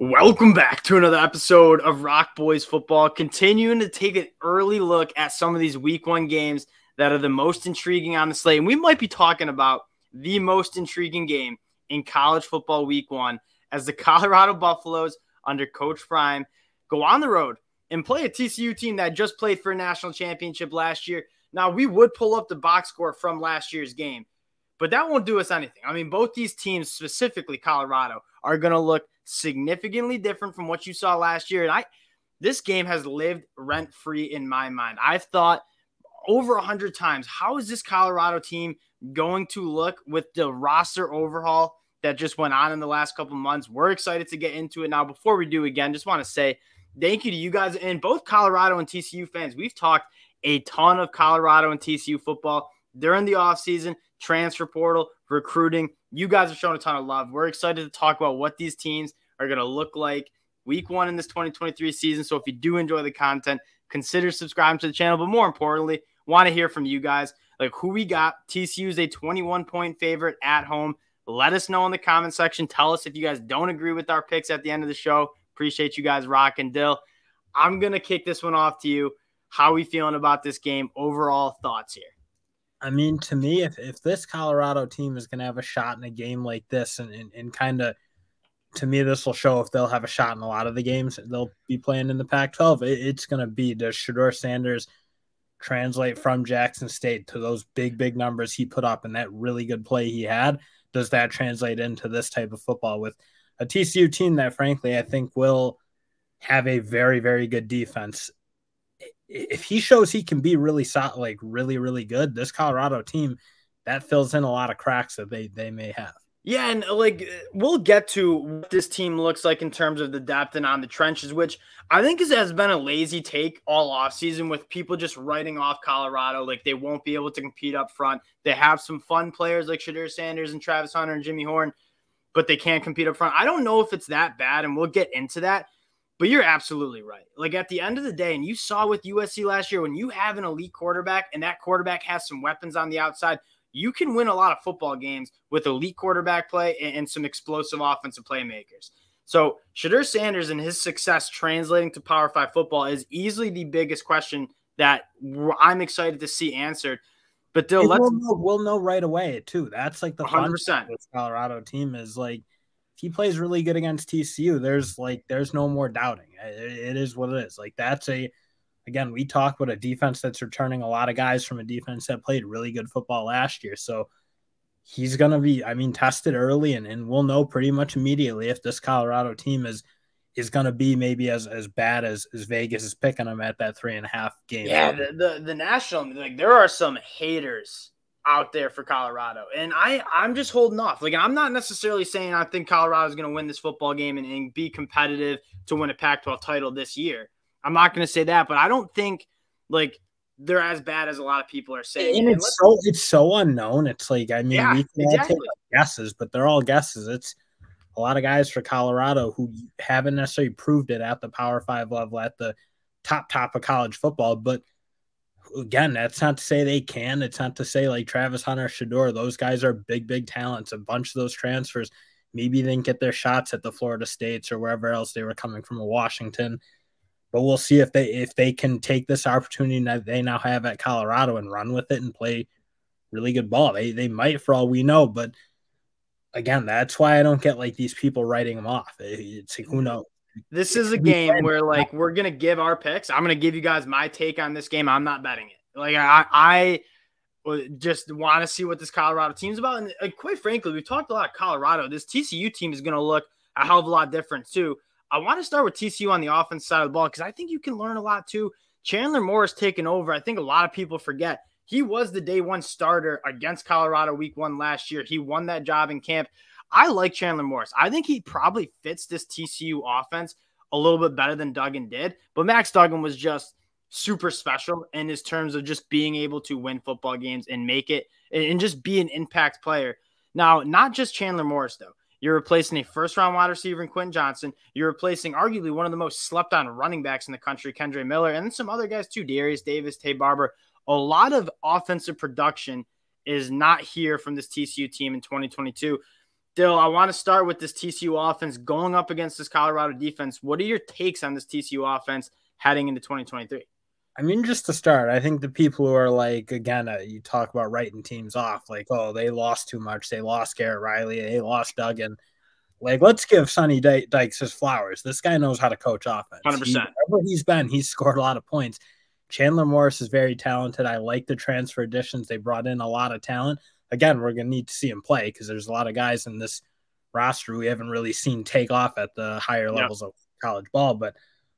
Welcome back to another episode of Rock Boys Football, continuing to take an early look at some of these week one games that are the most intriguing on the slate. And we might be talking about the most intriguing game in college football week one as the Colorado Buffaloes under Coach Prime go on the road and play a TCU team that just played for a national championship last year. Now, we would pull up the box score from last year's game, but that won't do us anything. I mean, both these teams, specifically Colorado, are going to look significantly different from what you saw last year. And this game has lived rent-free in my mind. I've thought over 100 times, how is this Colorado team going to look with the roster overhaul that just went on in the last couple months? We're excited to get into it now. Before we do, again, just want to say thank you to you guys and both Colorado and TCU fans. We've talked a ton of Colorado and TCU football during the offseason, transfer portal, recruiting. You guys have shown a ton of love. We're excited to talk about what these teams are going to look like week one in this 2023 season. So if you do enjoy the content, consider subscribing to the channel. But more importantly, want to hear from you guys, like who we got. TCU is a 21-point favorite at home. Let us know in the comment section. Tell us if you guys don't agree with our picks at the end of the show. Appreciate you guys rocking. Dill, I'm going to kick this one off to you. How are we feeling about this game? Overall thoughts here. I mean, to me, if this Colorado team is going to have a shot in a game like this and kind of, to me, this will show if they'll have a shot in a lot of the games they'll be playing in the Pac-12. It's going to be, does Deion Sanders translate from Jackson State to those big numbers he put up and that really good play he had? Does that translate into this type of football with a TCU team that, frankly, I think will have a very, very good defense? If he shows he can be really solid, like really good, this Colorado team, that fills in a lot of cracks that they may have. Yeah, and like we'll get to what this team looks like in terms of the depth and on the trenches, which I think has been a lazy take all offseason with people just writing off Colorado like they won't be able to compete up front. They have some fun players like Deion Sanders and Travis Hunter and Jimmy Horn, but they can't compete up front. I don't know if it's that bad, and we'll get into that. But you're absolutely right. Like at the end of the day, and you saw with USC last year, when you have an elite quarterback and that quarterback has some weapons on the outside, you can win a lot of football games with elite quarterback play and some explosive offensive playmakers. So Deion Sanders and his success translating to Power 5 football is easily the biggest question that I'm excited to see answered. But Dill, we'll know right away too. That's like the 100%. This Colorado team is like, he plays really good against TCU. There's no more doubting. It is what it is. Like again, we talk about a defense that's returning a lot of guys from a defense that played really good football last year. So he's going to be, tested early and we'll know pretty much immediately if this Colorado team is going to be maybe as bad as Vegas is picking them at that 3.5 game. Yeah. The national, like there are some haters out there for Colorado. And I'm just holding off. Like, I'm not necessarily saying I think Colorado is going to win this football game and be competitive to win a Pac-12 title this year. I'm not going to say that, but I don't think like they're as bad as a lot of people are saying. And it's so unknown. It's like, we can all take guesses, but they're all guesses. It's a lot of guys for Colorado who haven't necessarily proved it at the Power 5 level, at the top of college football, but again, that's not to say they can. It's not to say like Travis Hunter, Shedeur, those guys are big talents. A bunch of those transfers maybe they didn't get their shots at the Florida States or wherever else they were coming from, Washington. But we'll see if they can take this opportunity that they now have at Colorado and run with it and play really good ball. They might, for all we know. But again, that's why I don't get like these people writing them off. It's like, who knows? This is a game where, like, we're going to give our picks. I'm going to give you guys my take on this game. I'm not betting it. Like, I just want to see what this Colorado team's about. And quite frankly, we've talked a lot of Colorado. This TCU team is going to look a hell of a lot different, too. I want to start with TCU on the offense side of the ball because I think you can learn a lot, too. Chandler Morris taking over. I think a lot of people forget. He was the day one starter against Colorado week one last year. He won that job in camp. I like Chandler Morris. I think he probably fits this TCU offense a little bit better than Duggan did. But Max Duggan was just super special in his terms of just being able to win football games and make it and just be an impact player. Now, not just Chandler Morris, though. You're replacing a first-round wide receiver in Quentin Johnson. You're replacing arguably one of the most slept-on running backs in the country, Kendre Miller, and then some other guys too, Darius Davis, Tay Barber. A lot of offensive production is not here from this TCU team in 2022. Dill, I want to start with this TCU offense going up against this Colorado defense. What are your takes on this TCU offense heading into 2023? I mean, just to start, I think the people who are like, again, you talk about writing teams off, like, oh, they lost too much. They lost Garrett Riley. They lost Duggan. Like, let's give Sonny Dykes his flowers. This guy knows how to coach offense. 100%. Wherever he's been, he's scored a lot of points. Chandler Morris is very talented. I like the transfer additions. They brought in a lot of talent. Again, we're going to need to see him play because there's a lot of guys in this roster we haven't really seen take off at the higher levels of college ball. But,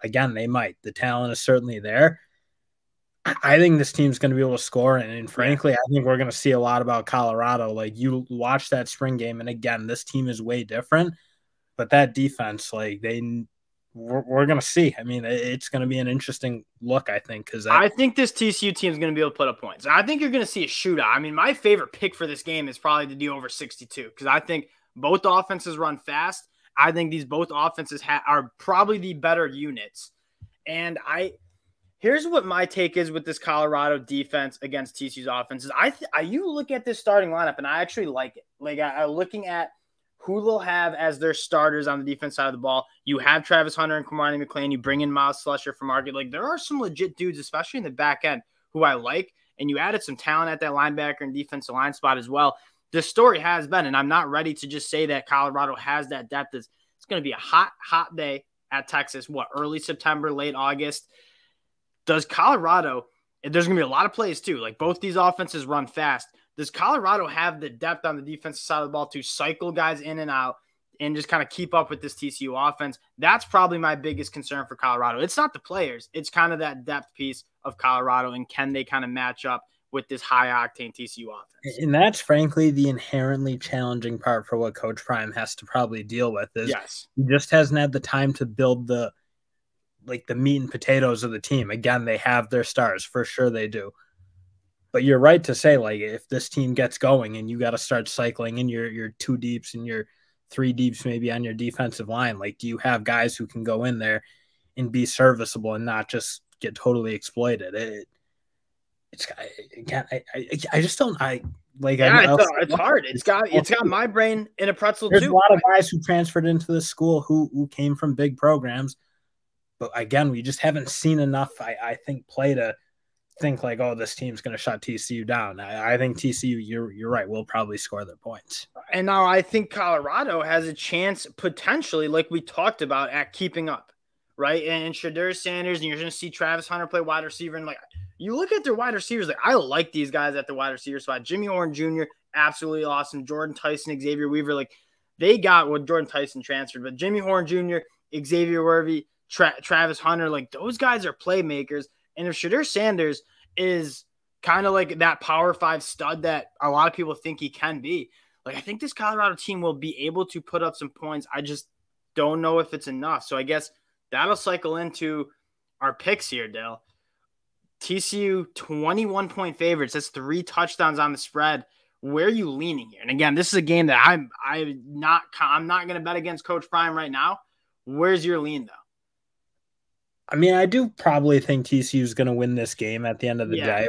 again, they might. The talent is certainly there. I think this team's going to be able to score, and frankly, I think we're going to see a lot about Colorado. Like, you watch that spring game, and again, this team is way different, but that defense, like, we're going to see. I mean, it's going to be an interesting look, I think, because I think this TCU team is going to be able to put up points. I think you're going to see a shootout. I mean, my favorite pick for this game is probably the D over 62 because I think both offenses run fast. I think these both offenses are probably the better units, and here's what my take is with this Colorado defense against TCU's offenses. You look at this starting lineup, and I actually like it. Like, looking at who they'll have as their starters on the defense side of the ball. You have Travis Hunter and Kamani McLean. You bring in Miles Slusher from Market. Like, there are some legit dudes, especially in the back end, who I like. And you added some talent at that linebacker and defensive line spot as well. The story has been, and I'm not ready to just say that Colorado has that depth. It's going to be a hot, hot day at Texas. Early September, late August. Does Colorado, there's going to be a lot of plays too, like both these offenses run fast. Does Colorado have the depth on the defensive side of the ball to cycle guys in and out and just kind of keep up with this TCU offense? That's probably my biggest concern for Colorado. It's not the players. It's kind of that depth piece of Colorado, and can they kind of match up with this high-octane TCU offense? And that's, frankly, the inherently challenging part for what Coach Prime has to probably deal with is he just hasn't had the time to build the meat and potatoes of the team. Again, they have their stars. For sure they do. But you're right to say, like, if this team gets going and you got to start cycling in your two deeps and your three deeps maybe on your defensive line, like, do you have guys who can go in there and be serviceable and not just get totally exploited? It's hard. It's got my brain in a pretzel too. There's a lot of guys who transferred into the school who came from big programs. But again, we just haven't seen enough, I think, play to think like, oh, this team's going to shut TCU down. I think TCU, you're right, will probably score their points. And now I think Colorado has a chance potentially, like we talked about, at keeping up, right? And Shedeur Sanders, and you're going to see Travis Hunter play wide receiver. And, like, you look at their wide receivers, like, I like these guys at the wide receiver spot. Jimmy Horn Jr., absolutely awesome. Jordan Tyson, Xavier Weaver, like, they got what Jordan Tyson transferred. But Jimmy Horn Jr., Xavier Weaver, Travis Hunter, like, those guys are playmakers. And if Shedeur Sanders is kind of like that Power 5 stud that a lot of people think he can be, like, I think this Colorado team will be able to put up some points. I just don't know if it's enough. So I guess that'll cycle into our picks here, Dale. TCU 21-point favorites. That's 3 touchdowns on the spread. Where are you leaning here? And again, this is a game that I'm not going to bet against Coach Prime right now. Where's your lean, though? I mean, I do probably think TCU is going to win this game at the end of the day.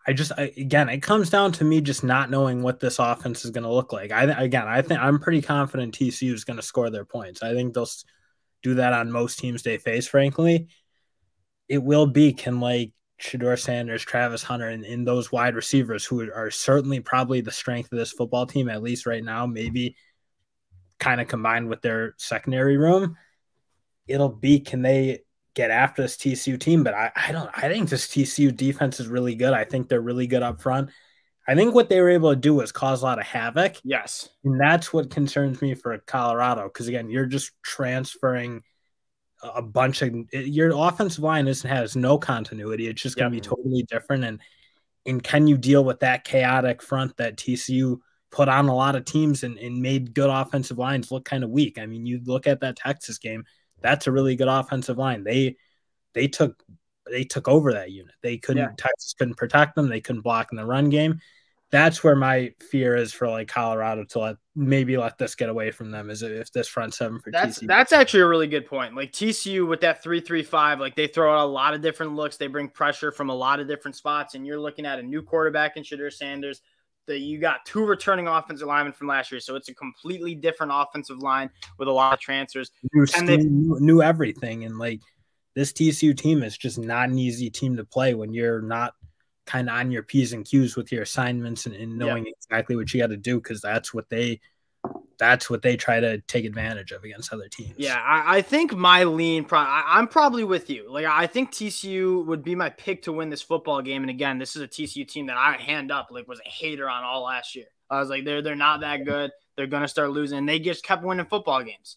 Again, it comes down to me just not knowing what this offense is going to look like. I think I'm pretty confident TCU is going to score their points. I think they'll do that on most teams they face, frankly. It will be, like, Shedeur Sanders, Travis Hunter, and those wide receivers who are certainly probably the strength of this football team, at least right now, maybe kind of combined with their secondary room. It'll be, can they get after this TCU team? But I think this TCU defense is really good. I think they're really good up front. I think what they were able to do was cause a lot of havoc. Yes. And that's what concerns me for Colorado. Because, again, you're just transferring a bunch of – your offensive line has no continuity. It's just going to be totally different. And can you deal with that chaotic front that TCU put on a lot of teams and made good offensive lines look kind of weak? I mean, you look at that Texas game. That's a really good offensive line. They took over that unit. They couldn't. Texas couldn't protect them. They couldn't block in the run game. That's where my fear is for, like, Colorado to let this get away from them. Is if this front seven for TCU. That's actually a really good point. Like, TCU with that 3-3-5, like, they throw out a lot of different looks. They bring pressure from a lot of different spots, and you're looking at a new quarterback in Shedeur Sanders, you got 2 returning offensive linemen from last year, so it's a completely different offensive line with a lot of transfers. Knew everything, and like this TCU team is just not an easy team to play when you're not kind of on your P's and Q's with your assignments and knowing exactly what you got to do, because that's what they try to take advantage of against other teams. Yeah, I think my lean, I'm probably with you. Like, I think TCU would be my pick to win this football game. And again, this is a TCU team that I was a hater on all last year. I was like, they're not that good. They're gonna start losing. And they just kept winning football games.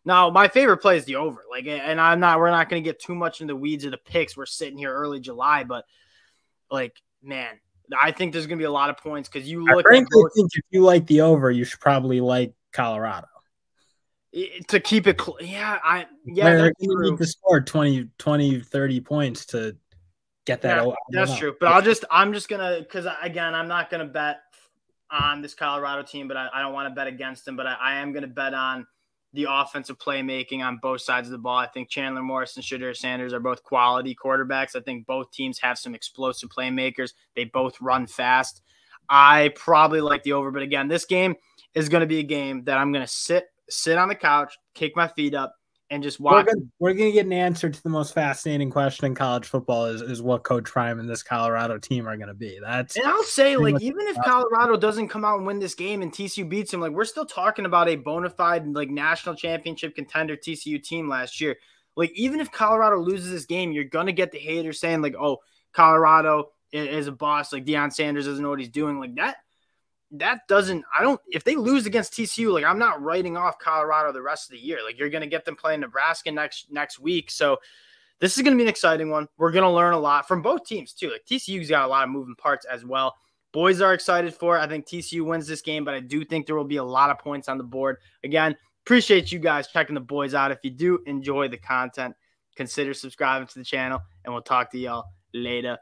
Now, my favorite play is the over. Like, and we're not gonna get too much in the weeds of the picks. We're sitting here early July, but like, man, I think there's going to be a lot of points because you look I think if you like the over, you should probably like Colorado. To keep it they're going to need to score 20, 30 points to get that over. That's true. But I'm just going to, because again, I'm not going to bet on this Colorado team, but I don't want to bet against them, but I am going to bet on the offensive playmaking on both sides of the ball. I think Chandler Morris and Deion Sanders are both quality quarterbacks. I think both teams have some explosive playmakers. They both run fast. I probably like the over, but again, this game is going to be a game that I'm going to sit on the couch, kick my feet up, and just watch. We're going to get an answer to the most fascinating question in college football is what Coach Prime and this Colorado team are going to be. And I'll say, like, even if Colorado doesn't come out and win this game and TCU beats them, like, we're still talking about a bona fide, like, national championship contender TCU team last year. Like, even if Colorado loses this game, you're going to get the haters saying, like, oh, Colorado is a boss. Like, Deion Sanders doesn't know what he's doing. Like, if they lose against TCU, like, I'm not writing off Colorado the rest of the year. Like, you're going to get them playing Nebraska next week. So this is going to be an exciting one. We're going to learn a lot from both teams too. Like, TCU's got a lot of moving parts as well. Boys are excited for it. I think TCU wins this game, but I do think there will be a lot of points on the board. Again, appreciate you guys checking the boys out. If you do enjoy the content, consider subscribing to the channel, and we'll talk to y'all later.